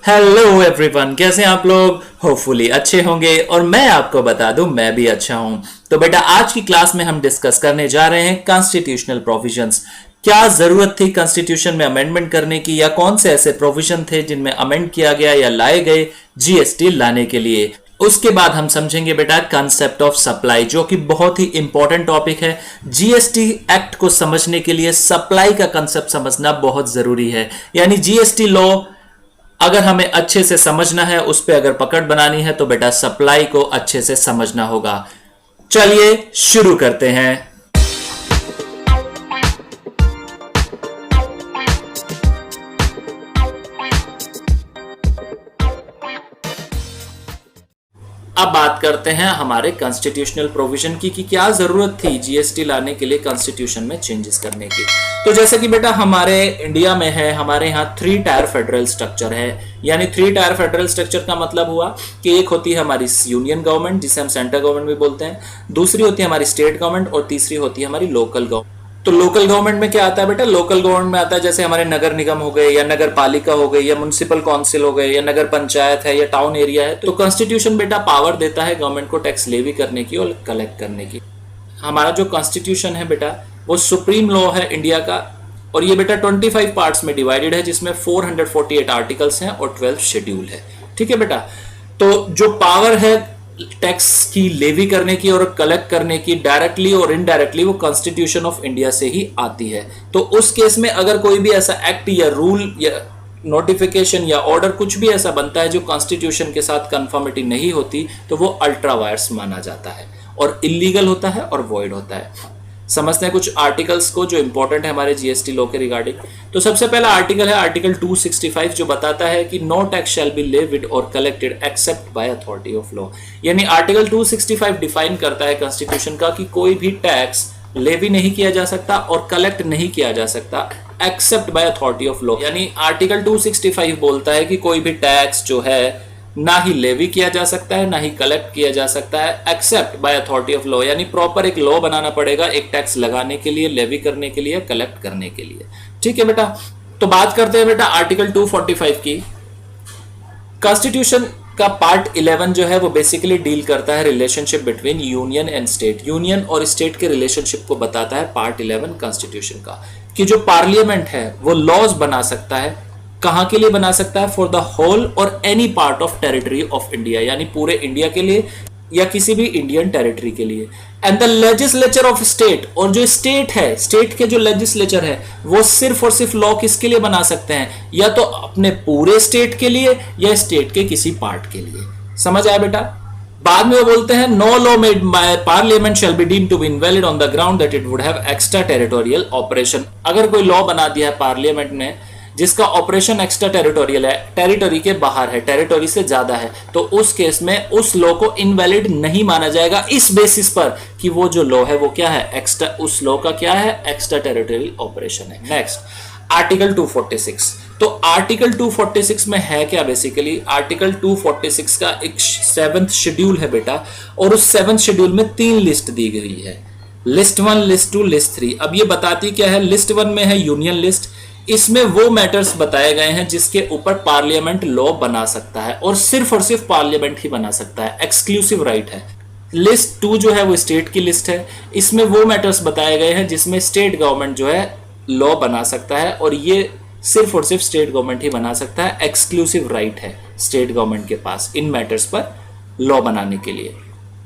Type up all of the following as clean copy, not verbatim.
Hello everyone, कैसे हैं आप लोग। होपफुली अच्छे होंगे और मैं आपको बता दूं मैं भी अच्छा हूं। तो बेटा आज की क्लास में हम डिस्कस करने जा रहे हैं कॉन्स्टिट्यूशनल प्रोविजंस। क्या जरूरत थी कॉन्स्टिट्यूशन में अमेंडमेंट करने की, या कौन से ऐसे प्रोविजन थे जिनमें अमेंड किया गया या लाए गए जीएसटी लाने के लिए। उसके बाद हम समझेंगे बेटा कंसेप्ट ऑफ सप्लाई, जो कि बहुत ही इंपॉर्टेंट टॉपिक है। जीएसटी एक्ट को समझने के लिए सप्लाई का कंसेप्ट समझना बहुत जरूरी है। यानी जीएसटी लॉ अगर हमें अच्छे से समझना है, उस पर अगर पकड़ बनानी है, तो बेटा सप्लाई को अच्छे से समझना होगा। चलिए शुरू करते हैं। अब बात करते हैं हमारे कॉन्स्टिट्यूशनल प्रोविजन की कि क्या जरूरत थी जीएसटी लाने के लिए, कॉन्स्टिट्यूशन में चेंजेस करने की। तो जैसे कि बेटा हमारे इंडिया में है, हमारे यहाँ 3 टायर फेडरल स्ट्रक्चर है। यानी 3 टायर फेडरल स्ट्रक्चर का मतलब हुआ कि एक होती है हमारी यूनियन गवर्नमेंट, जिसे हम सेंट्रल गवर्नमेंट भी बोलते हैं, दूसरी होती है हमारी स्टेट गवर्नमेंट और तीसरी होती है हमारी लोकल गवर्नमेंट। तो लोकल गवर्नमेंट में क्या आता है बेटा, लोकल गवर्नमेंट में आता है जैसे हमारे नगर निगम हो गए, या नगर पालिका हो गई, या म्युनिसिपल काउंसिल हो गए, या नगर पंचायत है, या टाउन एरिया है। तो कॉन्स्टिट्यूशन बेटा पावर देता है गवर्नमेंट को टैक्स लेवी करने की और कलेक्ट करने की। हमारा जो कॉन्स्टिट्यूशन है बेटा वो सुप्रीम लॉ है इंडिया का, और ये बेटा 25 पार्ट्स में डिवाइडेड है, जिसमें 448 आर्टिकल्स हैं और 12 शेड्यूल है। ठीक है बेटा। तो जो पावर है टैक्स की लेवी करने की और कलेक्ट करने की, डायरेक्टली और इनडायरेक्टली, वो कॉन्स्टिट्यूशन ऑफ इंडिया से ही आती है। तो उस केस में अगर कोई भी ऐसा एक्ट या रूल या नोटिफिकेशन या ऑर्डर कुछ भी ऐसा बनता है जो कॉन्स्टिट्यूशन के साथ कंफर्मिटी नहीं होती, तो वो अल्ट्रा वायर्स माना जाता है और इलीगल होता है और वॉइड होता है। समझते हैं कुछ आर्टिकल्स को जो इंपॉर्टेंट है हमारे जीएसटी लॉ के रिगार्डिंग। तो सबसे पहला आर्टिकल है आर्टिकल 265, जो बताता है कि no tax shall be levied और collected except by authority of law. यानी आर्टिकल 265 डिफाइन करता है कॉन्स्टिट्यूशन का कि कोई भी टैक्स लेवी नहीं किया जा सकता और कलेक्ट नहीं किया जा सकता accept by authority of law. यानी आर्टिकल 265 बोलता है कि कोई भी टैक्स जो है ना ही लेवी किया जा सकता है, ना ही कलेक्ट किया जा सकता है accept by authority of law. यानी प्रॉपर एक लॉ बनाना पड़ेगा एक टैक्स लगाने के लिए, लेवी करने के लिए, कलेक्ट करने के लिए। ठीक है बेटा। तो बात करते हैं बेटा आर्टिकल 245 की। कॉन्स्टिट्यूशन का पार्ट 11 जो है वो बेसिकली डील करता है relationship between union and state. Union और स्टेट के रिलेशनशिप को बताता है पार्ट 11 कॉन्स्टिट्यूशन का, कि जो पार्लियामेंट है वो लॉज बना सकता है। कहां के लिए बना सकता है? फॉर द होल और any part of territory of India, यानी पूरे इंडिया के लिए या किसी भी इंडियन टेरिटरी के लिए। And the legislature of state, और जो स्टेट है, स्टेट के जो लेजिस्लेचर है वो सिर्फ और सिर्फ लॉ किसके लिए बना सकते हैं? या तो अपने पूरे स्टेट के लिए या स्टेट के किसी पार्ट के लिए। समझ आया बेटा। बाद में वो बोलते हैं no law made by parliament shall be deemed to be invalid on the ground that it would have extra territorial operation. अगर कोई लॉ बना दिया है पार्लियामेंट ने जिसका ऑपरेशन एक्स्ट्रा टेरिटोरियल है, टेरिटरी के बाहर है, टेरिटरी से ज्यादा है, तो उस केस में उस लॉ को इनवैलिड नहीं माना जाएगा, इस बेसिस पर कि वो जो लॉ है वो क्या है, एक्स्ट्रा, उस लॉ का क्या है, एक्स्ट्रा टेरिटोरियल ऑपरेशन है। Next article 246। तो आर्टिकल 246 में है क्या? बेसिकली आर्टिकल 246 का एक 7th शेड्यूल है बेटा, और उस 7th शेड्यूल में 3 लिस्ट दी गई है, लिस्ट 1, लिस्ट 2, लिस्ट 3। अब ये बताती क्या है? लिस्ट 1 में है यूनियन लिस्ट। इसमें वो मैटर्स बताए गए हैं जिसके ऊपर पार्लियामेंट लॉ बना सकता है, और सिर्फ पार्लियामेंट ही बना सकता है, एक्सक्लूसिव राइट है। लिस्ट 2 जो है वो स्टेट की लिस्ट है। इसमें वो मैटर्स बताए गए हैं जिसमें स्टेट गवर्नमेंट जो है लॉ बना सकता है, और ये सिर्फ और सिर्फ स्टेट गवर्नमेंट ही बना सकता है, एक्सक्लूसिव राइट है स्टेट गवर्नमेंट के पास इन मैटर्स पर लॉ बनाने के लिए।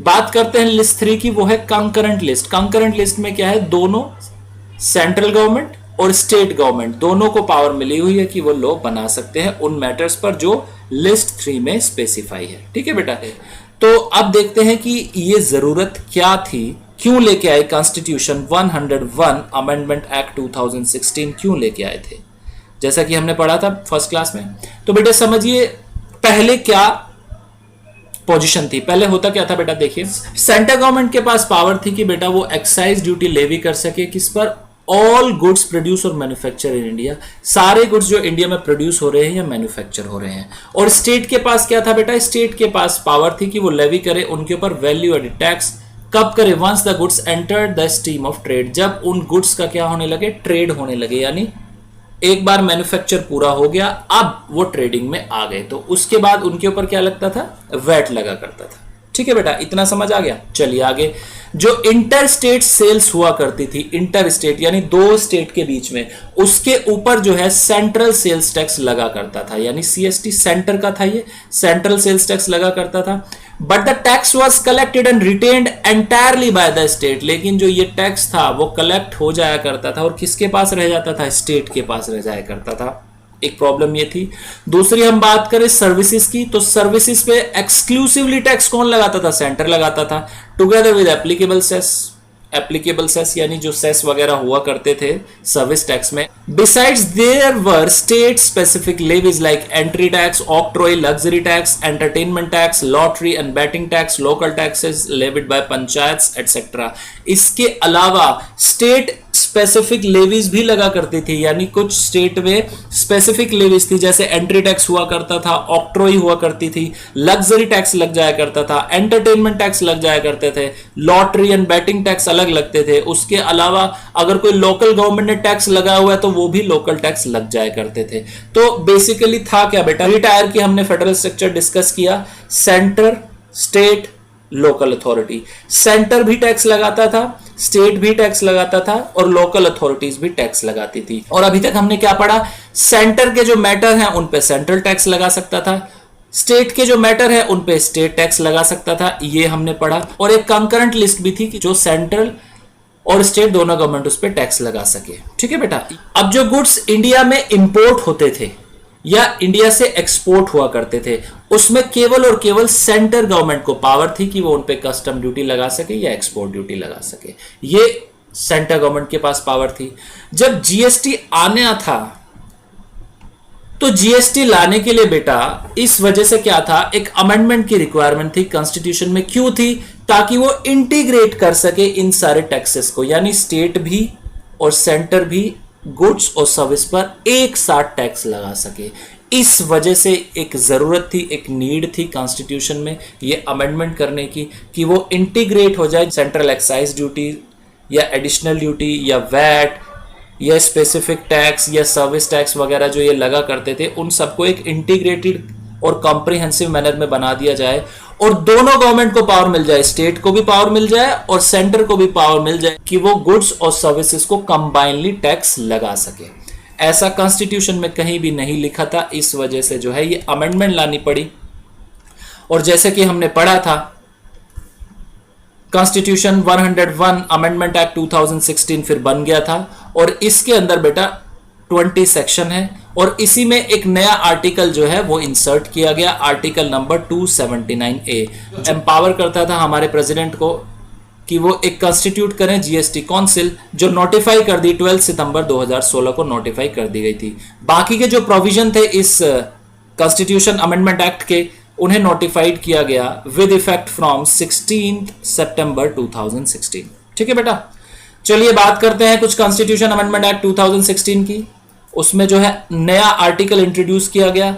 बात करते हैं लिस्ट 3 की, वो है कंकरेंट लिस्ट। कंकरेंट लिस्ट में क्या है? दोनों सेंट्रल गवर्नमेंट और स्टेट गवर्नमेंट दोनों को पावर मिली हुई है कि वो लॉ बना सकते हैं उन मैटर्स पर जो लिस्ट 3 में स्पेसिफाई है। ठीक है बेटा। तो अब देखते हैं कि ये जरूरत क्या थी, क्यों लेके आए कॉन्स्टिट्यूशन 101 अमेंडमेंट एक्ट 2016 क्यों लेके आए थे, जैसा कि हमने पढ़ा था फर्स्ट क्लास में। तो बेटा समझिए पहले क्या पोजीशन थी। पहले होता क्या था बेटा, देखिए सेंट्रल गवर्नमेंट के पास पावर थी कि बेटा वो एक्साइज ड्यूटी लेवी कर सके, किस पर? ऑल गुड्स प्रोड्यूस और मैन्युफैक्चर इन इंडिया, सारे गुड्स जो इंडिया में प्रोड्यूस हो रहे हैं या मैन्युफैक्चर हो रहे हैं। और स्टेट के पास क्या था बेटा? स्टेट के पास पावर थी कि वो लेवी करे उनके ऊपर वैल्यू एडेड टैक्स। कब करे? Once the goods enter the stream of trade, जब उन गुड्स का क्या होने लगे? ट्रेड होने लगे, यानी एक बार मैन्युफैक्चर पूरा हो गया, अब वो ट्रेडिंग में आ गए, तो उसके बाद उनके ऊपर क्या लगता था, वैट लगा करता था। ठीक है बेटा, इतना समझ आ गया। चलिए आगे, जो इंटर स्टेट सेल्स हुआ करती थी, इंटर स्टेट यानी दो स्टेट के बीच में, उसके ऊपर जो है सेंट्रल सेल्स टैक्स लगा करता था, यानी सीएसटी सेंटर का था, ये सेंट्रल सेल्स टैक्स लगा करता था। But the tax was collected and retained entirely by the state, लेकिन जो ये टैक्स था वो कलेक्ट हो जाया करता था और किसके पास रह जाता था, स्टेट के पास रह जाया करता था। एक प्रॉब्लम ये थी। दूसरी हम बात करें सर्विसेज की, तो सर्विसेज पे एक्सक्लूसिवली टैक्स कौन लगाता था, सेंटर लगाता था, together with applicable cess, applicable cess यानी जो सेस वगैरह हुआ करते थे सर्विस टैक्स में। Besides there were state specific levies like entry tax, octroi, luxury tax, entertainment tax, lottery and betting tax, local taxes levied by panchayats etcetera. इसके अलावा state specific levies भी लगा करती थी, यानी कुछ स्टेट में स्पेसिफिक लेवीज थी, जैसे एंट्री टैक्स हुआ करता था, ऑक्ट्रॉय हुआ करती थी, लग्जरी टैक्स लग जाया करता था, एंटरटेनमेंट टैक्स लग जाया करते थे, लॉटरी एंड बैटिंग टैक्स अलग लगते थे। उसके अलावा अगर कोई लोकल गवर्नमेंट ने टैक्स लगाया हुआ है तो वो भी लोकल टैक्स लग जाया करते थे। तो बेसिकली था क्या बेटा, रिटायर की हमने फेडरल स्ट्रक्चर डिस्कस किया, centre, state, local authority. Centre भी टैक्स लगाता था, स्टेट भी टैक्स लगाता था और लोकल अथॉरिटीज भी टैक्स लगाती थी। और अभी तक हमने क्या पढ़ा, सेंटर के जो मैटर हैं उन पे सेंट्रल टैक्स लगा सकता था, स्टेट के जो मैटर है उन पे स्टेट टैक्स लगा सकता था, ये हमने पढ़ा। और एक कंकरेंट लिस्ट भी थी कि जो सेंट्रल और स्टेट दोनों गवर्नमेंट उस पे टैक्स लगा सके। ठीक है बेटा, अब जो गुड्स इंडिया में इंपोर्ट होते थे या इंडिया से एक्सपोर्ट हुआ करते थे, उसमें केवल और केवल सेंटर गवर्नमेंट को पावर थी कि वो उन पे कस्टम ड्यूटी लगा सके या एक्सपोर्ट ड्यूटी लगा सके, ये सेंटर गवर्नमेंट के पास पावर थी। जब जीएसटी आना था तो जीएसटी लाने के लिए बेटा इस वजह से क्या था, एक अमेंडमेंट की रिक्वायरमेंट थी कॉन्स्टिट्यूशन में। क्यों थी, ताकि वो इंटीग्रेट कर सके इन सारे टैक्सेस को, यानी स्टेट भी और सेंटर भी गुड्स और सर्विस पर एक साथ टैक्स लगा सके। इस वजह से एक जरूरत थी, एक नीड थी कॉन्स्टिट्यूशन में ये अमेंडमेंट करने की कि वो इंटीग्रेट हो जाए, सेंट्रल एक्साइज ड्यूटी या एडिशनल ड्यूटी या वैट या स्पेसिफिक टैक्स या सर्विस टैक्स वगैरह जो ये लगा करते थे, उन सबको एक इंटीग्रेटेड और कॉम्प्रिहेंसिव मैनर में बना दिया जाए और दोनों गवर्नमेंट को पावर मिल जाए, स्टेट को भी पावर मिल जाए और सेंटर को भी पावर मिल जाए कि वो गुड्स और सर्विसेज को कंबाइनली टैक्स लगा सके। ऐसा कॉन्स्टिट्यूशन में कहीं भी नहीं लिखा था, इस वजह से जो है ये अमेंडमेंट लानी पड़ी। और जैसे कि हमने पढ़ा था कॉन्स्टिट्यूशन 101 अमेंडमेंट एक्ट 2016 फिर बन गया था और इसके अंदर बेटा 20 सेक्शन है और इसी में एक नया आर्टिकल जो है वो इंसर्ट किया गया, आर्टिकल नंबर 279A, एम्पावर करता था हमारे प्रेसिडेंट को कि वो एक कंस्टिट्यूट करें जीएसटी काउंसिल, जो नोटिफाई कर दी 12 सितंबर 2016 को नोटिफाई कर दी गई थी। बाकी के जो प्रोविजन थे इस कॉन्स्टिट्यूशन अमेंडमेंट एक्ट के, उन्हें नोटिफाइड किया गया विद इफेक्ट फ्रॉम 16 सितंबर 2016। ठीक है बेटा, चलिए बात करते हैं कुछ कॉन्स्टिट्यूशन अमेंडमेंट एक्ट 2016 की। उसमें जो है नया आर्टिकल इंट्रोड्यूस किया गया,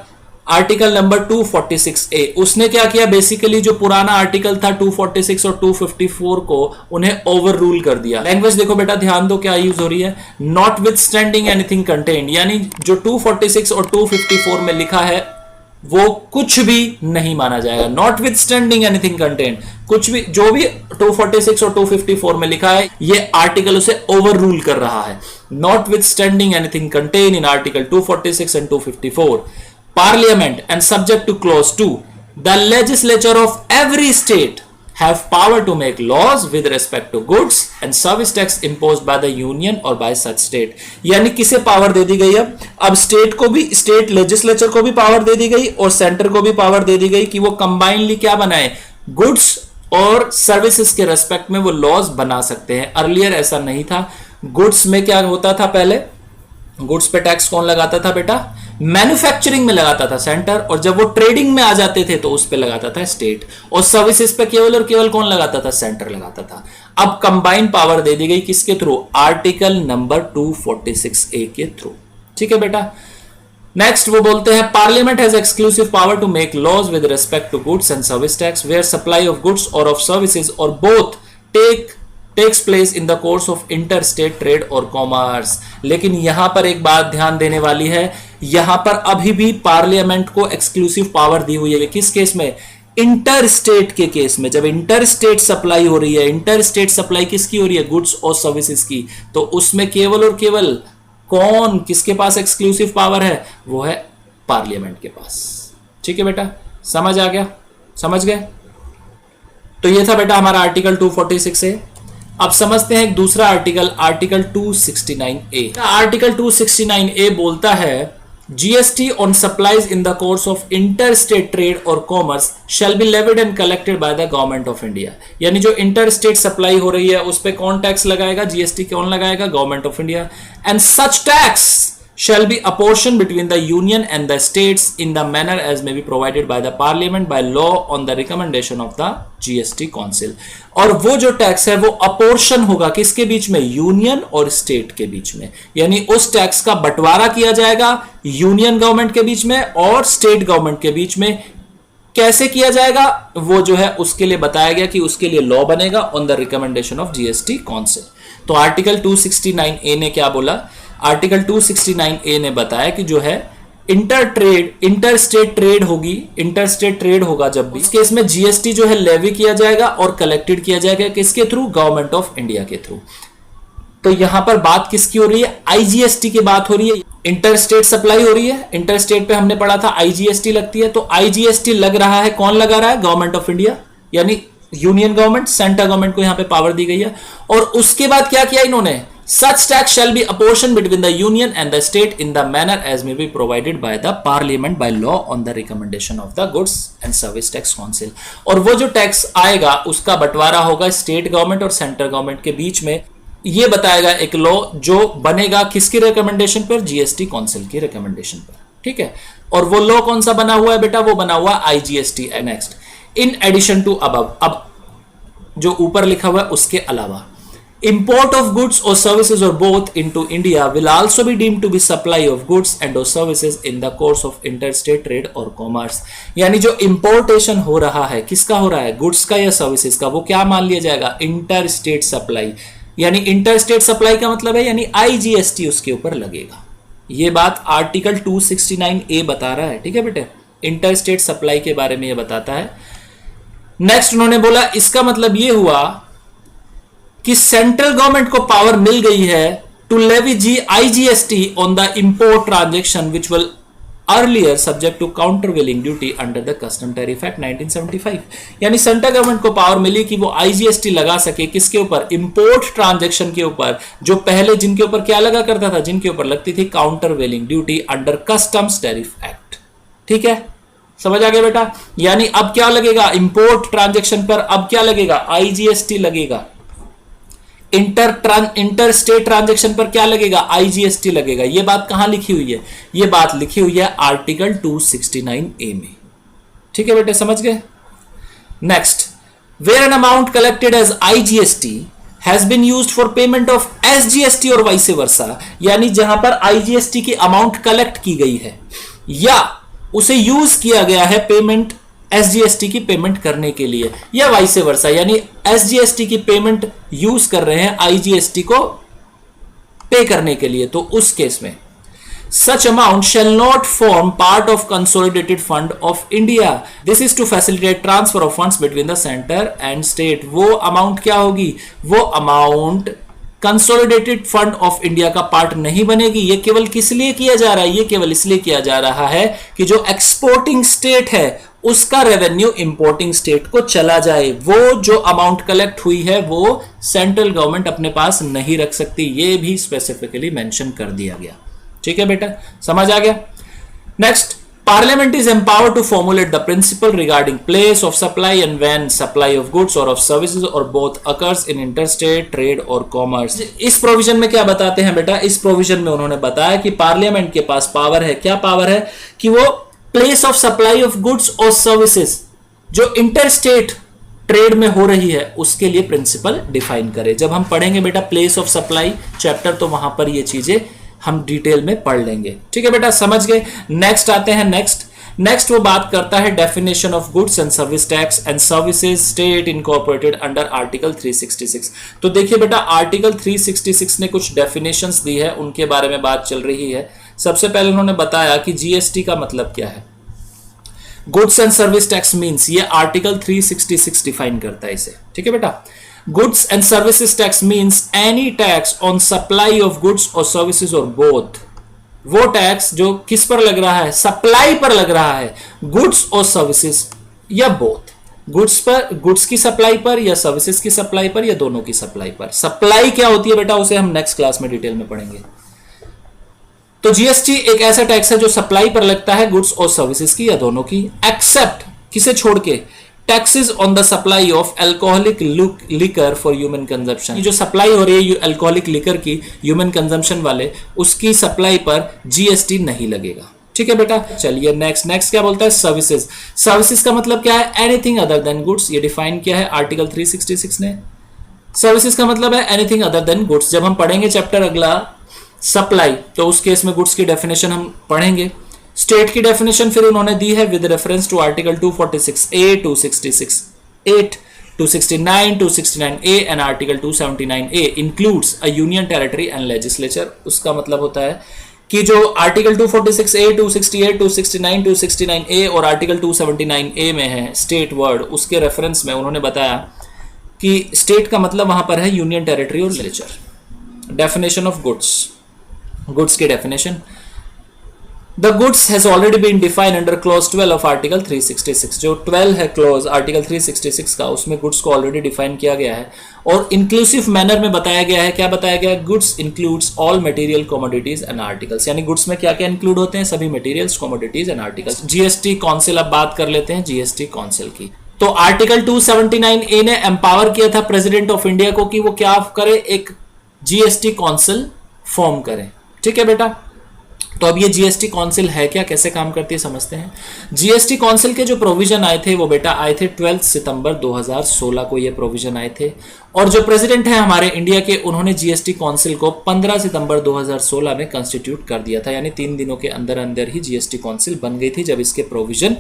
आर्टिकल नंबर 246A। उसने क्या किया, बेसिकली जो पुराना आर्टिकल था 246 और 254 को उन्हें ओवर रूल कर दिया। लैंग्वेज देखो बेटा, ध्यान दो क्या यूज हो रही है, not with standing anything contained, यानी जो 246 और 254 में लिखा है वो कुछ भी नहीं माना जाएगा। Not with standing anything content, कुछ भी जो भी 246 और 254 में लिखा है ये आर्टिकल उसे ओवर रूल कर रहा है। Not with standing anything contain in article 246 and 254, parliament and subject two clause 2, the legislature of every state have power to make laws with respect to goods and service tax imposed by the union or by such state। यानी किसे power दे दी गई, अब state को भी, state legislature को भी power दे दी गई और सेंटर को भी पावर दे दी गई कि वो कंबाइनली क्या बनाए, गुड्स और सर्विसेज के रेस्पेक्ट में वो लॉज बना सकते हैं। अर्लियर ऐसा नहीं था। गुड्स में क्या होता था, पहले गुड्स पे टैक्स कौन लगाता था बेटा, मैन्युफैक्चरिंग में लगाता था सेंटर, और जब वो ट्रेडिंग में आ जाते थे तो उस पे लगाता था स्टेट, और सर्विसेज पे केवल और केवल कौन लगाता था, सेंटर लगाता था। अब कंबाइन पावर दे दी गई किसके थ्रू, आर्टिकल नंबर 246A के थ्रू। ठीक है बेटा, नेक्स्ट वो बोलते हैं parliament has exclusive power to make laws with respect to goods and service tax where supply of goods or of services or both take takes place in the course of inter state trade और commerce. लेकिन यहां पर एक बात ध्यान देने वाली है, यहां पर अभी भी पार्लियामेंट को एक्सक्लूसिव पावर दी हुई है। किस केस में? इंटर स्टेट के केस में। जब इंटर स्टेट सप्लाई हो रही है, इंटर स्टेट सप्लाई किसकी हो रही है? गुड्स और सर्विसेज की। तो उसमें केवल और केवल कौन, किसके पास एक्सक्लूसिव पावर है? वो है पार्लियामेंट के पास। ठीक है बेटा, समझ आ गया? समझ गए? तो ये था बेटा हमारा आर्टिकल 246 ए। अब समझते हैं एक दूसरा article, article 269 A. Article 269 A बोलता है GST on supplies in the course of inter state trade और commerce shall be levied and collected by the government of India. यानी जो इंटर स्टेट सप्लाई हो रही है उस पर कौन टैक्स लगाएगा? जीएसटी कौन लगाएगा? Government of India. And such tax shall be apportioned between the union and the states in the manner as may be provided by the parliament by law on the recommendation of the GST council। और वो जो tax है वो apportion होगा किसके बीच में? Union और state के बीच में। यानी उस टैक्स का बंटवारा किया जाएगा यूनियन गवर्नमेंट के बीच में और स्टेट गवर्नमेंट के बीच में। कैसे किया जाएगा वो जो है उसके लिए बताया गया कि उसके लिए लॉ बनेगा on the recommendation of GST council. तो आर्टिकल 269 ए ने क्या बोला? आर्टिकल 269 ए ने बताया कि जो है इंटर स्टेट ट्रेड होगी, इंटर स्टेट ट्रेड होगा जब भी, इस केस में जीएसटी जो है लेवी किया जाएगा और कलेक्टेड किया जाएगा किसके थ्रू? गवर्नमेंट ऑफ इंडिया के थ्रू। तो यहां पर बात किसकी हो रही है? आईजीएसटी की बात हो रही है। इंटर स्टेट सप्लाई हो रही है, इंटर स्टेट पे हमने पढ़ा था आईजीएसटी लगती है। तो आईजीएसटी लग रहा है, कौन लगा रहा है? गवर्नमेंट ऑफ इंडिया, यानी यूनियन गवर्नमेंट, सेंट्रल गवर्नमेंट को यहां पे पावर दी गई है। और उसके बाद क्या किया इन्होंने? Such tax shall be apportioned between the union and the state in the manner as may be provided by the parliament by law on the recommendation of the goods and service tax council। और वो जो tax आएगा उसका बंटवारा होगा state government और central government के बीच में। ये बताएगा एक लॉ जो बनेगा किसकी रिकमेंडेशन पर? जीएसटी काउंसिल की रिकमेंडेशन पर। ठीक है, और वो लॉ कौन सा बना हुआ है बेटा? वो बना हुआ IGST. Next, in addition to above, अब जो ऊपर लिखा हुआ है उसके अलावा, import of goods or services or both into India will also be deemed to be supply of goods and or services in the course of interstate trade or commerce। यानी जो importation हो रहा है किसका हो रहा है? गुड्स का या सर्विसेज का, वो क्या मान लिया जाएगा? Interstate supply. यानी इंटरस्टेट सप्लाई का मतलब है यानी आईजीएसटी उसके ऊपर लगेगा। ये बात आर्टिकल 269 ए बता रहा है। ठीक है बेटे, इंटरस्टेट सप्लाई के बारे में ये बताता है। नेक्स्ट उन्होंने बोला इसका मतलब ये हुआ कि सेंट्रल गवर्नमेंट को पावर मिल गई है to levy IGST on the import transaction which will earlier subject to countervailing duty under the custom tariff act 1975। यानी सेंट्रल गवर्नमेंट को पावर मिली कि वो आईजीएसटी लगा सके किसके ऊपर? इंपोर्ट ट्रांजैक्शन के ऊपर, जो पहले जिनके ऊपर क्या लगा करता था? जिनके ऊपर लगती थी countervailing duty under customs tariff act. ठीक है, समझ आ गया बेटा? यानी अब क्या लगेगा? इंपोर्ट ट्रांजैक्शन पर अब क्या लगेगा? आईजीएसटी लगेगा। इंटर स्टेट ट्रांजैक्शन पर क्या लगेगा? आईजीएसटी लगेगा। ये बात कहां लिखी हुई है? ये बात लिखी हुई है आर्टिकल 269 ए में। ठीक है बेटे, समझ गए? Next, where an amount collected as IGST has been used for payment of SGST or vice versa, यानी जहां पर आईजीएसटी की अमाउंट कलेक्ट की गई है या उसे यूज किया गया है पेमेंट एसजीएसटी की पेमेंट करने के लिए, या वाइस वर्सा, यानी एसजीएसटी की पेमेंट यूज कर रहे हैं आईजीएसटी को पे करने के लिए, तो उस केस में such amount shall not form part of consolidated fund of India। This is to facilitate transfer of funds between the center and state। वो अमाउंट क्या होगी? वो amount consolidated fund of India का पार्ट नहीं बनेगी। ये केवल किस लिए किया जा रहा है? ये केवल इसलिए किया जा रहा है कि जो एक्सपोर्टिंग स्टेट है उसका रेवेन्यू इंपोर्टिंग स्टेट को चला जाए। वो जो अमाउंट कलेक्ट हुई है वो सेंट्रल गवर्नमेंट अपने पास नहीं रख सकती। ये भी स्पेसिफिकली मेंशन कर दिया गया। ठीक है बेटा, समझ आ गया? Next, Parliament is empowered to formulate the principle regarding place of supply and when supply of goods or of services or both occurs in interstate trade or commerce। इस प्रोविजन में क्या बताते हैं बेटा? इस प्रोविजन में उन्होंने बताया कि पार्लियामेंट के पास पावर है, क्या पावर है? कि वो place of supply of goods और सर्विसेज जो इंटरस्टेट ट्रेड में हो रही है उसके लिए प्रिंसिपल डिफाइन करे। जब हम पढ़ेंगे बेटा प्लेस ऑफ सप्लाई चैप्टर तो वहां पर ये चीजें हम डिटेल में पढ़ लेंगे। ठीक है बेटा, समझ गए? नेक्स्ट आते हैं। नेक्स्ट, नेक्स्ट वो बात करता है definition of goods and service tax and services state incorporated under article 366। तो देखिए बेटा, आर्टिकल 366 ने कुछ डेफिनेशंस दी है, उनके बारे में बात चल रही है। सबसे पहले उन्होंने बताया कि जीएसटी का मतलब क्या है। Goods and service tax means, ये आर्टिकल 366 डिफाइन करता है इसे, ठीक है बेटा। Goods and services tax means any tax on supply of goods और सर्विसेज और बोथ। वो टैक्स जो किस पर लग रहा है, सप्लाई पर लग रहा है, गुड्स और सर्विसेज या बोथ। गुड्स पर, गुड्स की सप्लाई पर या सर्विसेज की सप्लाई पर या दोनों की सप्लाई पर। सप्लाई क्या होती है बेटा, उसे हम नेक्स्ट क्लास में डिटेल में पढ़ेंगे। तो जीएसटी एक ऐसा टैक्स है जो सप्लाई पर लगता है, गुड्स और सर्विसेज की या दोनों की, एक्सेप्ट किसे छोड़ के, taxes on the supply of alcoholic liquor for human consumption. जो सप्लाई हो रही है अल्कोहलिक लिकर की ह्यूमन कंजम्पशन वाले, उसकी सप्लाई पर जीएसटी नहीं लगेगा, ठीक है बेटा। चलिए नेक्स्ट क्या बोलता है, सर्विसेज। सर्विसेज का मतलब क्या है, एनीथिंग अदर देन गुड्स। ये डिफाइन किया है आर्टिकल 366 ने। सर्विसेज का मतलब है एनीथिंग अदर देन गुड्स। जब हम पढ़ेंगे चैप्टर अगला सप्लाई, तो उस केस में गुड्स की डेफिनेशन हम पढ़ेंगे। स्टेट की डेफिनेशन फिर उन्होंने दी है with reference to article 246A, 266(8), 269, 269A and article 279A includes a union territory and legislature. उसका मतलब होता है कि जो आर्टिकल 246A, 268, 269, 269A और आर्टिकल 279A में है स्टेट वर्ड, उसके रेफरेंस में उन्होंने बताया कि स्टेट का मतलब वहां पर है यूनियन टेरिटरी और legislature. Definition of goods, goods की definition, The goods has already been defined under clause 12 of article 366। जो 12 है क्लॉज आर्टिकल 366 का, उसमें गुड्स को ऑलरेडी डिफाइन किया गया है और इंक्लूसिव मैनर में बताया गया है। क्या बताया गया है, goods includes all material commodities and articles. यानी गुड्स में क्या क्या इंक्लूड होते हैं, सभी materials, commodities and articles. GST council, अब बात कर लेते हैं जीएसटी काउंसिल की। तो आर्टिकल 279A ने एम्पावर किया था प्रेसिडेंट ऑफ इंडिया को कि वो क्या करे, एक जीएसटी काउंसिल फॉर्म करें, ठीक है बेटा। तो अब ये जीएसटी काउंसिल है क्या, कैसे काम करती है, समझते हैं। जीएसटी काउंसिल के जो प्रोविजन आए थे वो बेटा आए थे 12 सितंबर 2016 को ये प्रोविजन आए थे। और जो प्रेसिडेंट है हमारे इंडिया के, उन्होंने जीएसटी काउंसिल को 15 सितंबर 2016 में कंस्टिट्यूट कर दिया था। यानी 3 दिनों के अंदर अंदर ही जीएसटी काउंसिल बन गई थी जब इसके प्रोविजन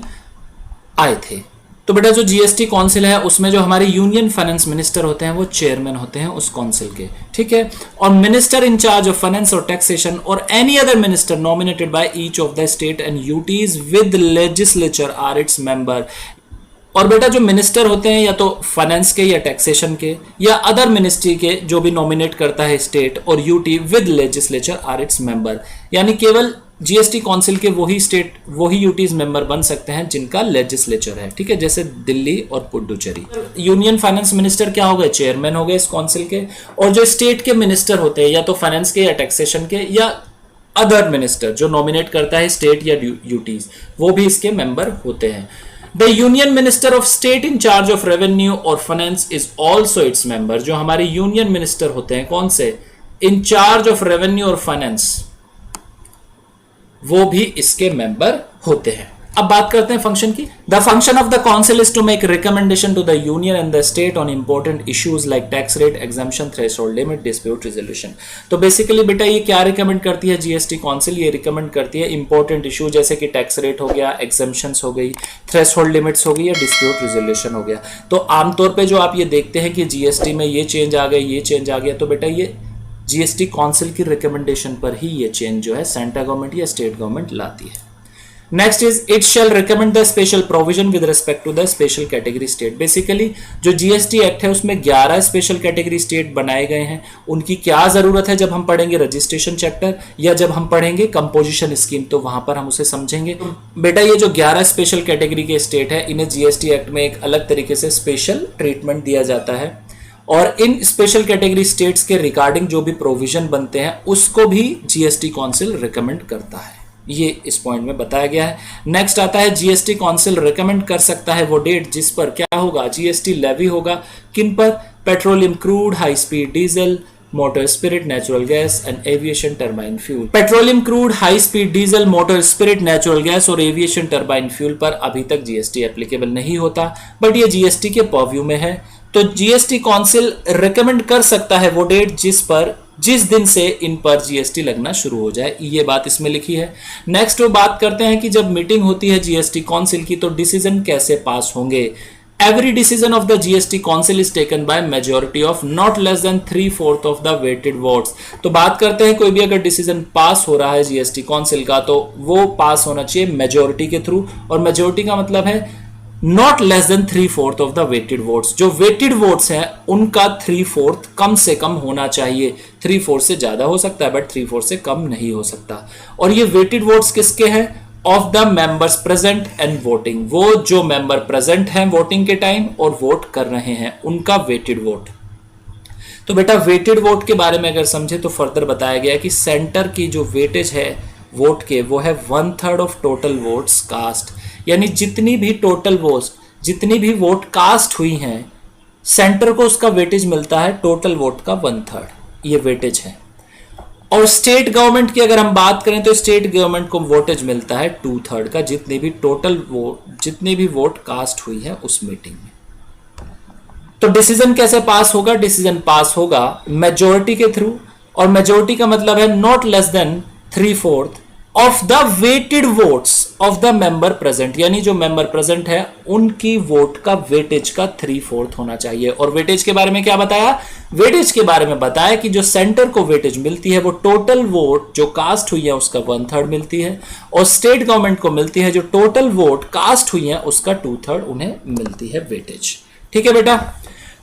आए थे। तो बेटा जो जीएसटी काउंसिल है उसमें जो हमारे यूनियन फाइनेंस मिनिस्टर होते हैं वो चेयरमैन होते हैं उस काउंसिल के, ठीक है। और minister in charge of finance or taxation or any other minister nominated by each of the state and UTs with legislature or its member. और बेटा जो मिनिस्टर होते हैं या तो फाइनेंस के या टैक्सेशन के या अदर मिनिस्ट्री के, जो भी नॉमिनेट करता है state, or UT with legislature or its member. यानी केवल जीएसटी काउंसिल के वही स्टेट, वही यूटीज मेंबर बन सकते हैं जिनका लेजिस्लेचर है, ठीक है, जैसे दिल्ली और पुडुचेरी। यूनियन फाइनेंस मिनिस्टर क्या हो गए, चेयरमैन हो गए इस काउंसिल के। और जो स्टेट के मिनिस्टर होते हैं या तो फाइनेंस के या टैक्सेशन के या अदर मिनिस्टर जो नॉमिनेट करता है स्टेट या यूटीज, वो भी इसके मेंबर होते हैं। The union minister of state in charge of revenue और finance is also its member. जो हमारे यूनियन मिनिस्टर होते हैं, कौन से, इन चार्ज ऑफ रेवेन्यू और फाइनेंस, वो भी इसके मेंबर होते हैं। अब बात करते हैं फंक्शन की। The function of the council is to make recommendation to the union and the state on important issues like tax rate, exemption, threshold limit, dispute resolution. तो बेसिकली बेटा ये क्या रिकमेंड करती है जीएसटी काउंसिल, ये recommend करती है important issue जैसे कि टैक्स रेट हो गया, एग्जाम्पशंस हो गई, थ्रेशोल्ड लिमिट्स हो गई या डिस्प्यूट रिजोल्यूशन हो गया। तो आमतौर पर जो आप ये देखते हैं कि जीएसटी में ये चेंज आ गया, ये चेंज आ गया, तो बेटा ये जीएसटी काउंसिल की रिकमेंडेशन पर ही ये चेंज जो है सेंट्रल गवर्नमेंट या स्टेट गवर्नमेंट लाती है। Next is it shall recommend the special provision with respect to the special category state. Basically जो जीएसटी एक्ट है उसमें 11 स्पेशल कैटेगरी स्टेट बनाए गए हैं। उनकी क्या जरूरत है जब हम पढ़ेंगे रजिस्ट्रेशन चैप्टर या जब हम पढ़ेंगे कंपोजिशन स्कीम, तो वहां पर हम उसे समझेंगे। बेटा ये जो 11 स्पेशल कैटेगरी के स्टेट है, इन्हें जीएसटी एक्ट में एक अलग तरीके से स्पेशल ट्रीटमेंट दिया जाता है और इन स्पेशल कैटेगरी स्टेट्स के रिगार्डिंग जो भी प्रोविजन बनते हैं उसको भी जीएसटी काउंसिल रिकमेंड करता है। ये इस पॉइंट में बताया गया है। नेक्स्ट आता है जीएसटी काउंसिल रिकमेंड कर सकता है वो डेट जिस पर क्या होगा, जीएसटी लेवी होगा। किन पर, petroleum crude, high speed diesel, motor spirit, natural gas and aviation turbine fuel. Petroleum crude, high speed diesel, motor spirit, natural gas और एविएशन टर्बाइन फ्यूल पर अभी तक जीएसटी एप्लीकेबल नहीं होता, बट ये जीएसटी के पर्व्यू में है। तो जीएसटी काउंसिल रिकमेंड कर सकता है वो डेट जिस पर जिस दिन से इन पर जीएसटी लगना शुरू हो जाए, ये बात इसमें लिखी है। नेक्स्ट वो बात करते हैं कि जब मीटिंग होती है जीएसटी काउंसिल की तो डिसीजन कैसे पास होंगे। Every decision of the GST Council is taken by majority of not less than 3/4 of the weighted votes। तो बात करते हैं कोई भी अगर डिसीजन पास हो रहा है जीएसटी काउंसिल का तो वो पास होना चाहिए मेजोरिटी के थ्रू, और मेजोरिटी का मतलब है not less than 3/4 of the weighted votes. जो वेटेड वोट्स हैं उनका 3/4 कम से कम होना चाहिए। 3/4 से ज्यादा हो सकता है बट 3/4 से कम नहीं हो सकता। और ये वेटेड वोट्स किसके हैं? Of the members present and voting. वो जो मेंबर प्रेजेंट हैं वोटिंग के टाइम और वोट कर रहे हैं उनका वेटेड वोट। तो बेटा वेटेड वोट के बारे में अगर समझे तो फर्दर बताया गया कि सेंटर की जो वेटेज है वोट के वो है 1/3 ऑफ टोटल वोट्स कास्ट। यानी जितनी भी वोट कास्ट हुई हैं सेंटर को उसका वेटेज मिलता है टोटल वोट का 1/3, ये वेटेज है। और स्टेट गवर्नमेंट की अगर हम बात करें तो स्टेट गवर्नमेंट को वोटेज मिलता है 2/3 का, जितनी भी वोट कास्ट हुई है उस मीटिंग में। तो डिसीजन कैसे पास होगा? डिसीजन पास होगा मेजोरिटी के थ्रू, और मेजोरिटी का मतलब है not less than 3/4 of the weighted votes of the member present. यानी जो मेंबर प्रेजेंट है उनकी वोट का वेटेज का 3/4 होना चाहिए। और वेटेज के बारे में क्या बताया? वेटेज के बारे में बताया कि जो सेंटर को वेटेज मिलती है वो टोटल वोट जो कास्ट हुई है उसका 1/3 मिलती है, और स्टेट गवर्नमेंट को मिलती है जो टोटल वोट कास्ट हुई है उसका 2/3 उन्हें मिलती है वेटेज। ठीक है बेटा,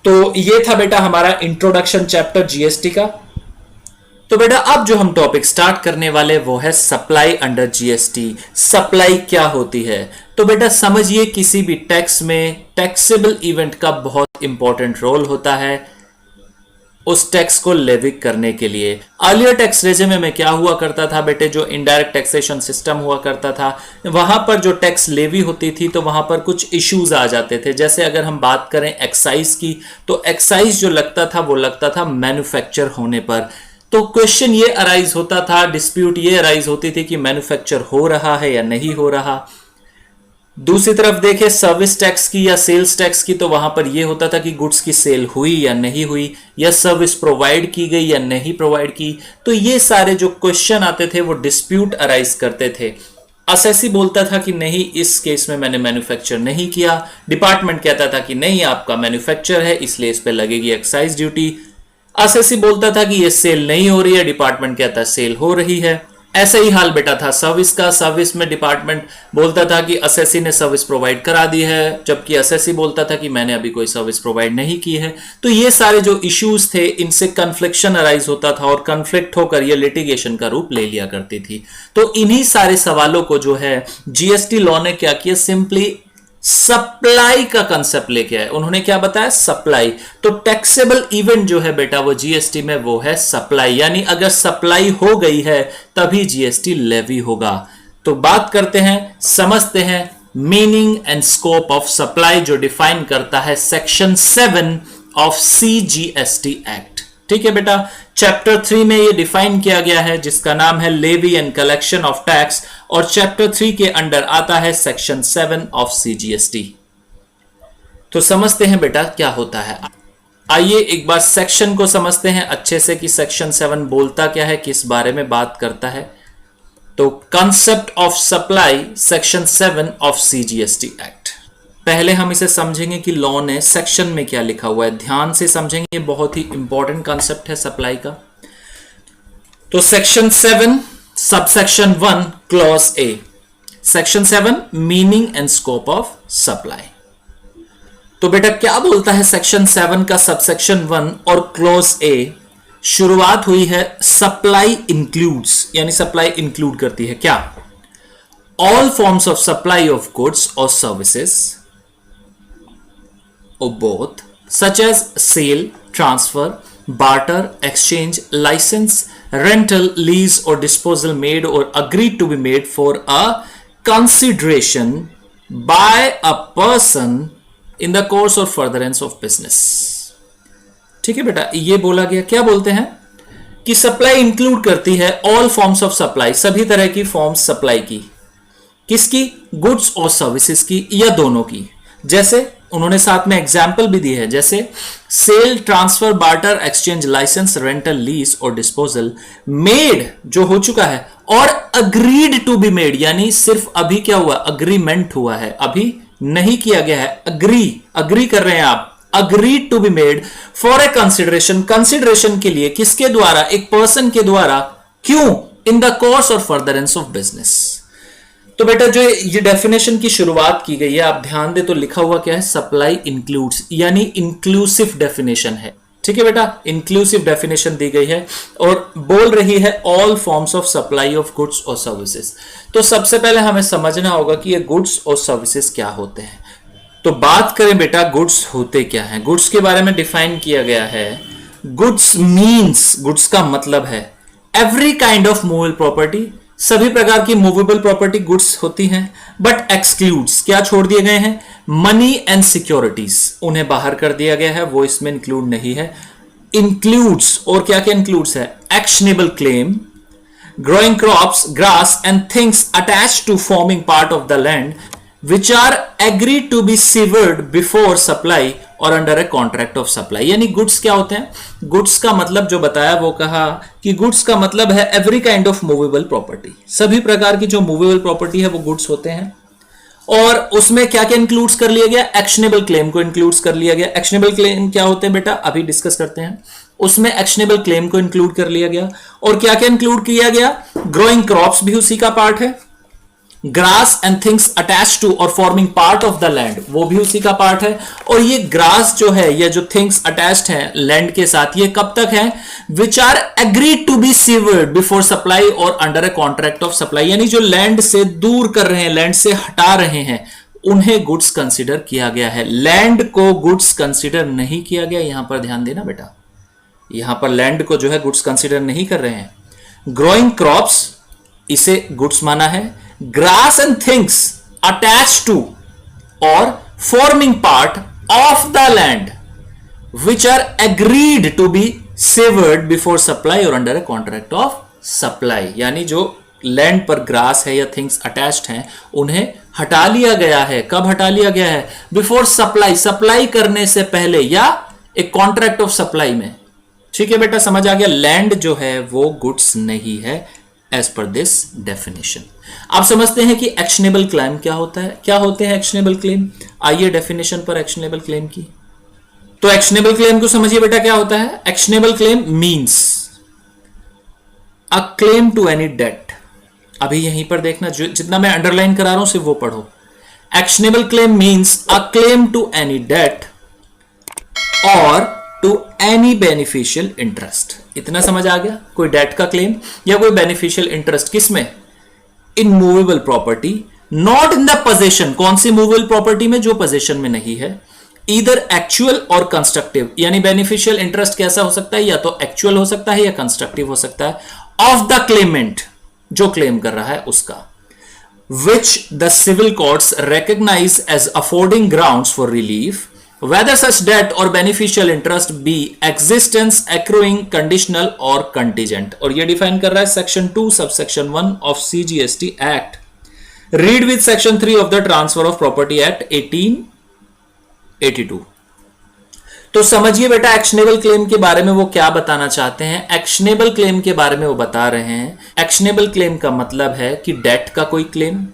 तो ये था बेटा हमारा इंट्रोडक्शन चैप्टर जीएसटी का। तो बेटा अब जो हम टॉपिक स्टार्ट करने वाले वो है सप्लाई अंडर जीएसटी। सप्लाई क्या होती है? तो बेटा समझिए किसी भी टैक्स में टैक्सेबल इवेंट का बहुत इंपॉर्टेंट रोल होता है उस टैक्स को लेवी करने के लिए। अर्लियर टैक्स रेजिम में क्या हुआ करता था बेटे? जो इनडायरेक्ट टैक्सेशन सिस्टम हुआ करता था वहां पर जो टैक्स लेवी होती थी तो वहां पर कुछ इश्यूज आ जाते थे। जैसे अगर हम बात करें एक्साइज की तो एक्साइज जो लगता था वो लगता था मैन्युफैक्चर होने पर। तो क्वेश्चन ये अराइज होता था, डिस्प्यूट ये अराइज होती थी कि मैन्युफैक्चर हो रहा है या नहीं हो रहा। दूसरी तरफ देखें सर्विस टैक्स की या सेल्स टैक्स की तो वहां पर यह होता था कि गुड्स की सेल हुई या नहीं हुई, या सर्विस प्रोवाइड की गई या नहीं प्रोवाइड की। तो ये सारे जो क्वेश्चन आते थे वो डिस्प्यूट अराइज करते थे। असेसी बोलता था कि नहीं इस केस में मैंने मैन्युफैक्चर नहीं किया, डिपार्टमेंट कहता था कि नहीं आपका मैन्युफैक्चर है इसलिए इस पर लगेगी एक्साइज ड्यूटी। असेसी बोलता था कि ये सेल नहीं हो रही है, डिपार्टमेंट कहता है सेल हो रही है। ऐसा ही हाल बेटा था सर्विस का। सर्विस में डिपार्टमेंट बोलता था कि असेसी ने सर्विस प्रोवाइड करा दी है, जबकि असेसी बोलता था कि मैंने अभी कोई सर्विस प्रोवाइड नहीं की है। तो ये सारे जो इश्यूज थे इनसे कन्फ्लिक्शन अराइज होता था और कन्फ्लिक्ट होकर ये लिटिगेशन का रूप ले लिया करती थी। तो इन्हीं सारे सवालों को जो है जीएसटी लॉ ने क्या किया, सिंपली सप्लाई का कंसेप्ट लेके आए। उन्होंने क्या बताया? सप्लाई। तो टैक्सेबल इवेंट जो है बेटा वो जीएसटी में वो है सप्लाई। यानी अगर सप्लाई हो गई है तभी जीएसटी लेवी होगा। तो बात करते हैं, समझते हैं meaning and scope of supply जो डिफाइन करता है सेक्शन 7 ऑफ सीजीएसटी एक्ट। ठीक है बेटा, चैप्टर 3 में ये डिफाइन किया गया है जिसका नाम है levy and collection of tax, और चैप्टर 3 के अंडर आता है सेक्शन 7 ऑफ सीजीएसटी। तो समझते हैं बेटा क्या होता है। आइए एक बार सेक्शन को समझते हैं अच्छे से कि सेक्शन 7 बोलता क्या है, किस बारे में बात करता है। तो concept of supply section 7 of CGST act. पहले हम इसे समझेंगे कि लॉ ने सेक्शन में क्या लिखा हुआ है, ध्यान से समझेंगे, बहुत ही इंपॉर्टेंट कंसेप्ट है सप्लाई का। तो section 7 subsection 1 clause A. Section 7 meaning and scope of supply. तो बेटा क्या बोलता है सेक्शन 7 का सबसेक्शन 1 और क्लॉज ए? शुरुआत हुई है सप्लाई इंक्लूड्स, यानी सप्लाई इंक्लूड करती है क्या? All forms of supply of goods और services or both, such as sale, transfer, barter, exchange, license, rental, lease or disposal made or agreed to be made for a consideration by a person in the course or furtherance of business। ठीक है बेटा, ये बोला गया। क्या बोलते हैं कि सप्लाई इंक्लूड करती है ऑल फॉर्म्स ऑफ सप्लाई, सभी तरह की फॉर्म्स सप्लाई की। किसकी? गुड्स और सर्विसेज की, या दोनों की। जैसे उन्होंने साथ में एग्जाम्पल भी दी है, जैसे sale, transfer, barter, exchange, licence, rental, lease और डिस्पोजल, मेड जो हो चुका है, और अग्रीड टू बी मेड, यानी सिर्फ अभी क्या हुआ, अग्रीमेंट हुआ है, अभी नहीं किया गया है, अग्री कर रहे हैं आप, agreed to be made for a consideration, consideration के लिए, किसके द्वारा, एक पर्सन के द्वारा, क्यों, इन द कोर्स और फर्दरेंस ऑफ बिजनेस। तो बेटा जो ये डेफिनेशन की शुरुआत की गई है, आप ध्यान दे तो लिखा हुआ क्या है, सप्लाई इंक्लूड्स, यानी इंक्लूसिव डेफिनेशन है। ठीक है बेटा, इंक्लूसिव डेफिनेशन दी गई है और बोल रही है all forms of supply of goods और सर्विसेज। तो सबसे पहले हमें समझना होगा कि ये गुड्स और सर्विसेज क्या होते हैं। तो बात करें बेटा गुड्स होते क्या हैं। गुड्स के बारे में डिफाइन किया गया है, गुड्स मीन्स, गुड्स का मतलब है every kind of movable property, सभी प्रकार की मूवेबल प्रॉपर्टी गुड्स होती हैं, बट एक्सक्लूड्स, क्या छोड़ दिए गए हैं, मनी एंड सिक्योरिटीज, उन्हें बाहर कर दिया गया है, वो इसमें इंक्लूड नहीं है। इंक्लूड्स, और क्या क्या इंक्लूड्स है, actionable claim, growing crops, grass and things attached to forming part of the land which are agreed to be severed before supply और under a contract of supply। यानी गुड्स क्या होते हैं, गुड्स का मतलब जो बताया वो कहा कि गुड्स का मतलब है every kind of movable property, सभी प्रकार की जो मूवेबल प्रॉपर्टी है वो गुड्स होते हैं। और उसमें क्या क्या इंक्लूड्स कर लिया गया, एक्शनेबल क्लेम को इंक्लूड्स कर लिया गया। एक्शनेबल क्लेम क्या होते हैं बेटा, अभी डिस्कस करते हैं। उसमें एक्शनेबल क्लेम को इंक्लूड कर लिया गया, और क्या क्या इंक्लूड किया गया, ग्रोइंग क्रॉप्स भी उसी का पार्ट है, grass and things attach to और forming part of the land, वो भी उसी का पार्ट है। और ये ग्रास जो है, ये जो थिंग्स अटैच्ड हैं लैंड के साथ, ये कब तक है, which are agreed to be severed before supply और under a contract of supply, यानी जो लैंड से दूर कर रहे हैं, लैंड से हटा रहे हैं, उन्हें गुड्स कंसिडर किया गया है। लैंड को गुड्स कंसिडर नहीं किया गया, यहां पर ध्यान देना बेटा, यहां पर लैंड को जो है गुड्स कंसिडर नहीं कर रहे हैं। ग्रोइंग क्रॉप्स, इसे गुड्स माना है। Grass and things attach to और forming part of the land which are agreed to be severed before supply और under a contract of supply, यानी जो लैंड पर ग्रास है या थिंग्स अटैच्ड हैं उन्हें हटा लिया गया है। कब हटा लिया गया है, बिफोर सप्लाई, सप्लाई करने से पहले या एक कॉन्ट्रैक्ट ऑफ सप्लाई में। ठीक है बेटा, समझ आ गया, लैंड जो है वो गुड्स नहीं है एज पर दिस डेफिनेशन। आप समझते हैं कि एक्शनेबल क्लेम क्या होता है, क्या होते हैं एक्शनेबल क्लेम। आइए डेफिनेशन पर एक्शनेबल क्लेम की। तो एक्शनेबल क्लेम को समझिए बेटा, क्या होता है, actionable claim means a claim to any debt. अभी यहीं पर देखना, जितना मैं अंडरलाइन करा रहा हूं सिर्फ वो पढ़ो। Actionable claim means a claim to any debt और टू एनी बेनिफिशियल इंटरेस्ट। इतना समझ आ गया, कोई डेट का क्लेम या कोई बेनिफिशियल इंटरेस्ट, किसमें, in movable property, not in the possession, कौन सी मूवेबल प्रॉपर्टी में, जो पोजेशन में नहीं है, ईदर एक्चुअल और कंस्ट्रक्टिव, यानी बेनिफिशियल इंटरेस्ट कैसा हो सकता है, या तो एक्चुअल हो सकता है या कंस्ट्रक्टिव हो सकता है, ऑफ द क्लेमेंट, जो क्लेम कर रहा है उसका, which the civil courts recognize as affording grounds for relief, whether such debt or beneficial interest be existence, accruing, conditional or contingent। और ये डिफाइन कर रहा है section 2 subsection 1 of CGST act, read with section 3 of the transfer of property act 1882। तो समझिए बेटा, actionable claim के बारे में वो क्या बताना चाहते हैं। एक्शनेबल क्लेम के बारे में वो बता रहे हैं, एक्शनेबल क्लेम का मतलब है कि डेट का कोई क्लेम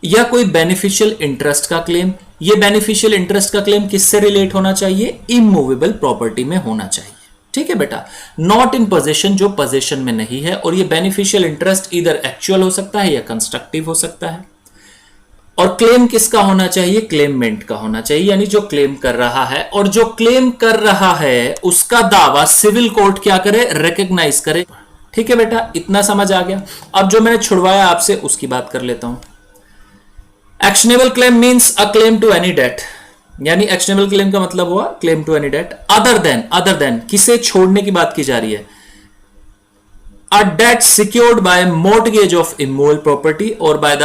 या कोई बेनिफिशियल इंटरेस्ट का क्लेम। ये बेनिफिशियल इंटरेस्ट का क्लेम किससे रिलेट होना चाहिए, इमूवेबल प्रॉपर्टी में होना चाहिए। ठीक है बेटा, नॉट इन पोजेशन, जो पोजेशन में नहीं है। और ये बेनिफिशियल इंटरेस्ट इधर एक्चुअल हो सकता है या कंस्ट्रक्टिव हो सकता है। और क्लेम किसका होना चाहिए, क्लेममेंट का होना चाहिए, यानी जो क्लेम कर रहा है। और जो क्लेम कर रहा है उसका दावा सिविल कोर्ट क्या करे, रिकॉग्नाइज करे। ठीक है बेटा, इतना समझ आ गया। अब जो मैंने छुड़वाया आपसे उसकी बात कर लेता हूं। Actionable claim means a claim to any debt, यानी एक्शनेबल क्लेम का मतलब हुआ claim to any debt other than, किसे छोड़ने की बात की जा रही है, a debt secured by mortgage of immovable property और बाय द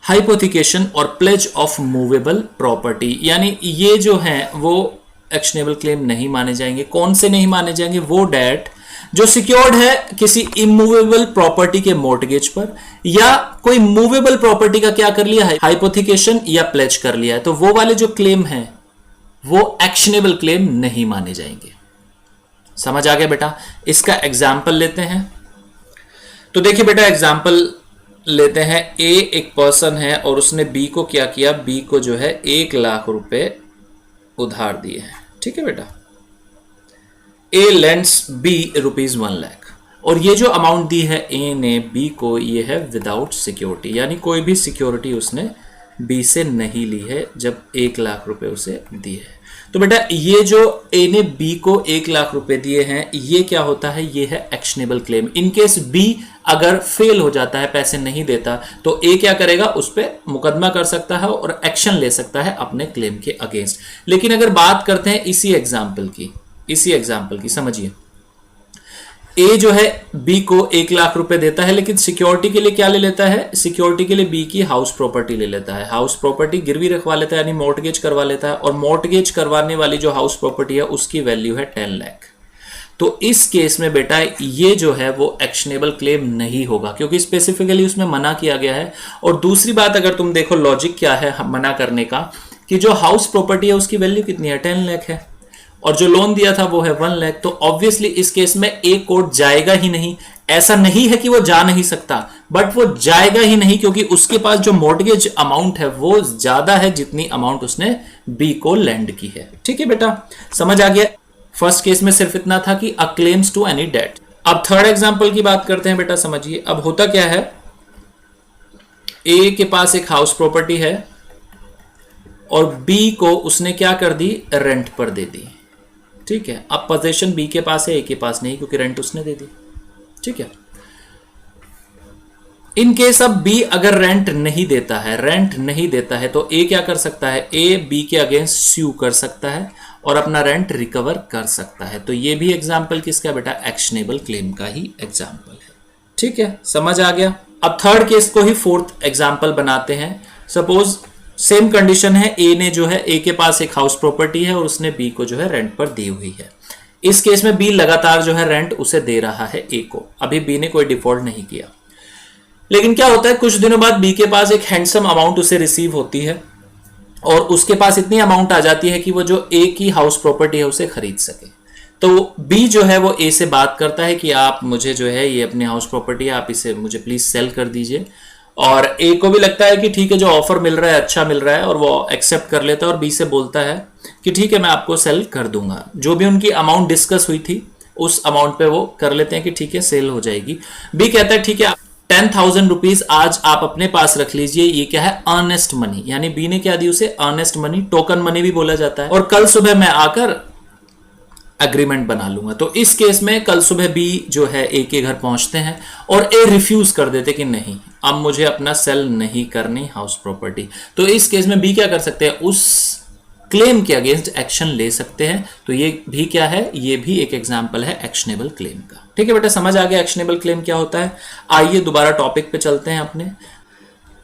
हाइपोथिकेशन और प्लेज ऑफ मूवेबल प्रॉपर्टी। यानी ये जो है वो एक्शनेबल क्लेम नहीं माने जाएंगे। कौन से नहीं माने जाएंगे, वो डेट जो सिक्योर्ड है किसी इमूवेबल प्रॉपर्टी के मोर्टगेज पर, या कोई मूवेबल प्रॉपर्टी का क्या कर लिया है, हाइपोथिकेशन या प्लेज कर लिया है। तो वो वाले जो क्लेम हैं वो एक्शनेबल क्लेम नहीं माने जाएंगे। समझ आ गया बेटा? इसका एग्जाम्पल लेते हैं। तो देखिए बेटा, एग्जाम्पल लेते हैं। ए एक पर्सन है और उसने बी को क्या किया, बी को जो है 1,00,000 रुपए उधार दिए हैं। ठीक है बेटा, ए लेंड्स बी ₹1,00,000 और ये जो अमाउंट दी है ए ने बी को, ये है विदाउट सिक्योरिटी, यानी कोई भी सिक्योरिटी उसने बी से नहीं ली है जब 1,00,000 रुपए उसे दिए हैं। तो बेटा ये जो ए ने बी को 1,00,000 रुपए दिए हैं, ये क्या होता है, ये है एक्शनेबल क्लेम। इनकेस बी अगर फेल हो जाता है, पैसे नहीं देता, तो ए क्या करेगा, उस पर मुकदमा कर सकता है और एक्शन ले सकता है अपने क्लेम के अगेंस्ट। लेकिन अगर बात करते हैं इसी एग्जाम्पल की, समझिए, ए जो है बी को 1,00,000 रुपए देता है, लेकिन सिक्योरिटी के लिए क्या ले लेता है, सिक्योरिटी के लिए बी की हाउस प्रॉपर्टी ले लेता है। हाउस प्रॉपर्टी गिरवी रखवा लेता है, यानी मॉर्टगेज करवा लेता है, और मॉर्टगेज करवाने वाली जो हाउस प्रॉपर्टी है उसकी वैल्यू है 10,00,000। तो इस केस में बेटा ये जो है वो एक्शनेबल क्लेम नहीं होगा, क्योंकि स्पेसिफिकली उसमें मना किया गया है। और दूसरी बात, अगर तुम देखो लॉजिक क्या है मना करने का, कि जो हाउस प्रॉपर्टी है उसकी वैल्यू कितनी है, 10,00,000 है, और जो लोन दिया था वो है 1,00,000। तो ऑब्वियसली इस केस में ए कोर्ट जाएगा ही नहीं। ऐसा नहीं है कि वो जा नहीं सकता, बट वो जाएगा ही नहीं, क्योंकि उसके पास जो मॉर्टगेज अमाउंट है वो ज्यादा है जितनी अमाउंट उसने बी को लैंड की है। ठीक है बेटा, समझ आ गया? फर्स्ट केस में सिर्फ इतना था कि अ क्लेम्स टू एनी डेट। अब थर्ड एग्जांपल की बात करते हैं बेटा। समझिए, अब होता क्या है, ए के पास एक हाउस प्रॉपर्टी है और बी को उसने क्या कर दी, रेंट पर दे दी। ठीक है, अब पोजीशन बी के पास है, ए के पास नहीं, क्योंकि रेंट उसने दे दी। ठीक है, इन केस अब बी अगर रेंट नहीं देता है, तो ए क्या कर सकता है, ए बी के अगेंस्ट स्यू कर सकता है और अपना रेंट रिकवर कर सकता है। तो ये भी एग्जाम्पल किसका बेटा, एक्शनेबल क्लेम का ही एग्जाम्पल है। ठीक है, समझ आ गया? अब थर्ड केस को ही फोर्थ एग्जाम्पल बनाते हैं। सपोज सेम कंडीशन है, ए ने जो है, ए के पास एक हाउस प्रॉपर्टी है और उसने बी को जो है रेंट पर दी हुई है। इस केस में बी लगातार जो है रेंट उसे दे रहा है ए को। अभी बी ने कोई डिफॉल्ट नहीं किया, लेकिन क्या होता है, कुछ दिनों बाद बी के पास एक हैंडसम अमाउंट उसे रिसीव होती है और उसके पास इतनी अमाउंट आ जाती है कि वो जो ए की हाउस प्रॉपर्टी है उसे खरीद सके। तो बी जो है वो ए से बात करता है कि आप मुझे जो है ये अपनी हाउस प्रॉपर्टी है, आप इसे मुझे प्लीज सेल कर दीजिए। और ए को भी लगता है कि ठीक है, जो ऑफर मिल रहा है अच्छा मिल रहा है, और वो एक्सेप्ट कर लेता है और बी से बोलता है कि ठीक है मैं आपको सेल कर दूंगा। जो भी उनकी अमाउंट डिस्कस हुई थी उस अमाउंट पे वो कर लेते हैं कि ठीक है सेल हो जाएगी। बी कहता है ठीक है 10,000 रुपीज आज आप अपने पास रख लीजिए, ये क्या है, अर्नेस्ट मनी, यानी बी ने क्या दी उसे, अर्नेस्ट मनी, टोकन मनी भी बोला जाता है, और कल सुबह मैं आकर एग्रीमेंट बना लूंगा। तो इस केस में कल सुबह बी जो है ए के घर पहुंचते हैं और ए रिफ्यूज कर देते कि नहीं अब मुझे अपना सेल नहीं करनी हाउस प्रॉपर्टी। तो इस केस में बी क्या कर सकते हैं, उस क्लेम के अगेंस्ट एक्शन ले सकते हैं। तो ये भी क्या है, ये भी एक एग्जांपल है एक्शनेबल क्लेम का। ठीक है बेटा, समझ आ गया एक्शनेबल क्लेम क्या होता है। आइए दोबारा टॉपिक पे चलते हैं अपने।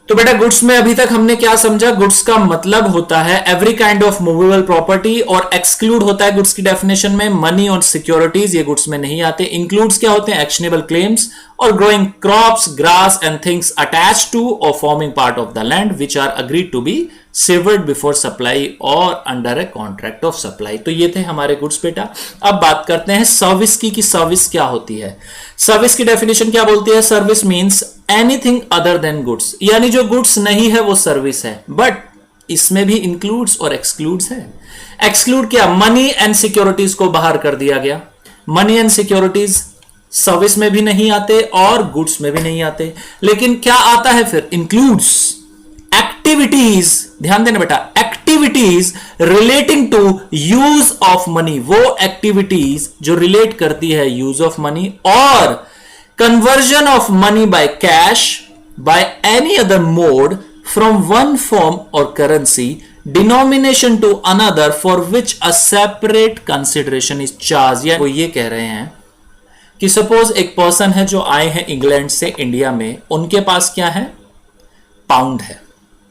तो बेटा गुड्स में अभी तक हमने क्या समझा, गुड्स का मतलब होता है every kind of movable property, और एक्सक्लूड होता है गुड्स की डेफिनेशन में मनी और सिक्योरिटीज, ये गुड्स में नहीं आते। इंक्लूड्स क्या होते हैं, एक्शनेबल क्लेम्स और growing crops, grass and things attached to और forming part of the land which are agreed to be severed before supply और under a contract of supply. तो ये थे हमारे गुड्स बेटा। अब बात करते हैं सर्विस की, कि सर्विस क्या होती है। सर्विस की डेफिनेशन क्या बोलती है, service means anything other than goods, यानी जो गुड्स नहीं है वो सर्विस है, बट इसमें भी इंक्लूड्स और एक्सक्लूड्स है। एक्सक्लूड क्या, मनी एंड सिक्योरिटीज को बाहर कर दिया गया। मनी एंड सिक्योरिटीज सर्विस में भी नहीं आते और गुड्स में भी नहीं आते, लेकिन क्या आता है फिर, इंक्लूड्स एक्टिविटीज। ध्यान देना बेटा, activities relating to use of money, वो एक्टिविटीज जो रिलेट करती है यूज ऑफ मनी, और conversion of money by cash by any other mode from one form or currency denomination to another for which a separate consideration is charged। या वो ये कह रहे हैं कि सपोज एक पर्सन है जो आए हैं इंग्लैंड से इंडिया में, उनके पास क्या है, पाउंड है,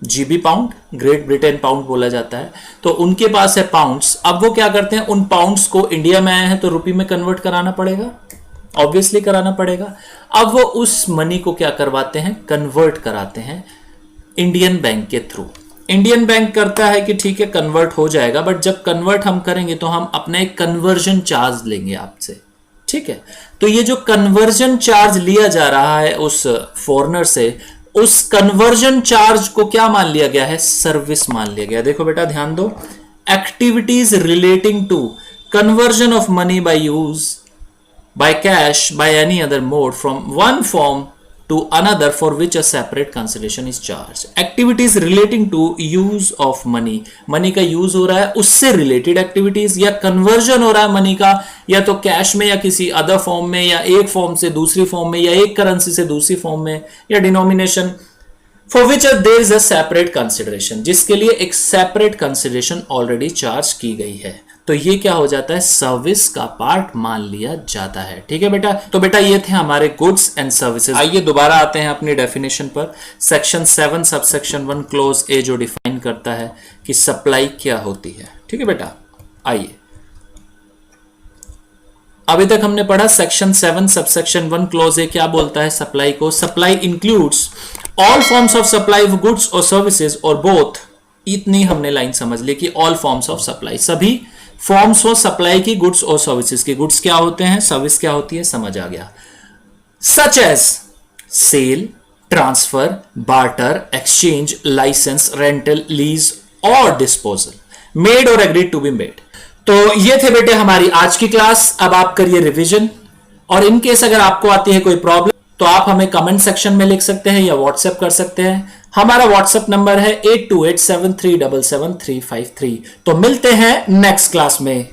GB pound, great Britain pound बोला जाता है। तो उनके पास है पाउंड्स। अब वो क्या करते हैं, उन पाउंड्स को इंडिया में आए हैं तो रुपये में कन्वर्ट कराना पड़ेगा, ऑब्वियसली कराना पड़ेगा। अब वो उस मनी को क्या करवाते हैं, कन्वर्ट कराते हैं इंडियन बैंक के थ्रू। इंडियन बैंक करता है कि ठीक है कन्वर्ट हो जाएगा, बट जब कन्वर्ट हम करेंगे तो हम अपना एक कन्वर्जन चार्ज लेंगे आपसे, ठीक है। तो ये जो कन्वर्जन चार्ज लिया जा रहा है उस फॉरेनर से, उस कन्वर्जन चार्ज को क्या मान लिया गया है, सर्विस मान लिया गया। देखो बेटा ध्यान दो, activities relating to conversion of money by use by cash by any other mode from one form to another for which a separate consideration is charged. Activities relating to use of money, money का use हो रहा है, उससे related activities, या conversion हो रहा है money का, या तो cash में या किसी other form में, या एक form से दूसरी form में, या एक currency से दूसरी form में, या denomination for which there is a separate consideration, जिसके लिए एक separate consideration already charge की गई है। तो ये क्या हो जाता है, सर्विस का पार्ट मान लिया जाता है, ठीक है बेटा। तो बेटा ये थे हमारे गुड्स एंड सर्विसेज। आइए दोबारा आते हैं अपनी डेफिनेशन पर। सेक्शन 7 सबसेक्शन 1 क्लोज ए जो डिफाइन करता है कि सप्लाई क्या होती है, ठीक है बेटा। आइए, अभी तक हमने पढ़ा सेक्शन 7 सबसेक्शन 1 क्लोज ए क्या बोलता है सप्लाई को। Supply includes all forms of supply of goods और सर्विसेज और बोथ। इतनी हमने लाइन समझ ली कि ऑल फॉर्म्स ऑफ सप्लाई, सभी फॉर्म्स हो सप्लाई की, गुड्स और सर्विसेज की। गुड्स क्या होते हैं, सर्विस क्या होती है, समझ आ गया। Such as sale, transfer, barter, exchange, licence, rental, lease और डिस्पोजल, मेड और एग्रीड टू बी मेड। तो ये थे बेटे हमारी आज की क्लास। अब आप करिए रिवीजन, और इन केस अगर आपको आती है कोई प्रॉब्लम तो आप हमें कमेंट सेक्शन में लिख सकते हैं या व्हाट्सएप कर सकते हैं। हमारा व्हाट्सएप नंबर है 8287377353। तो मिलते हैं नेक्स्ट क्लास में।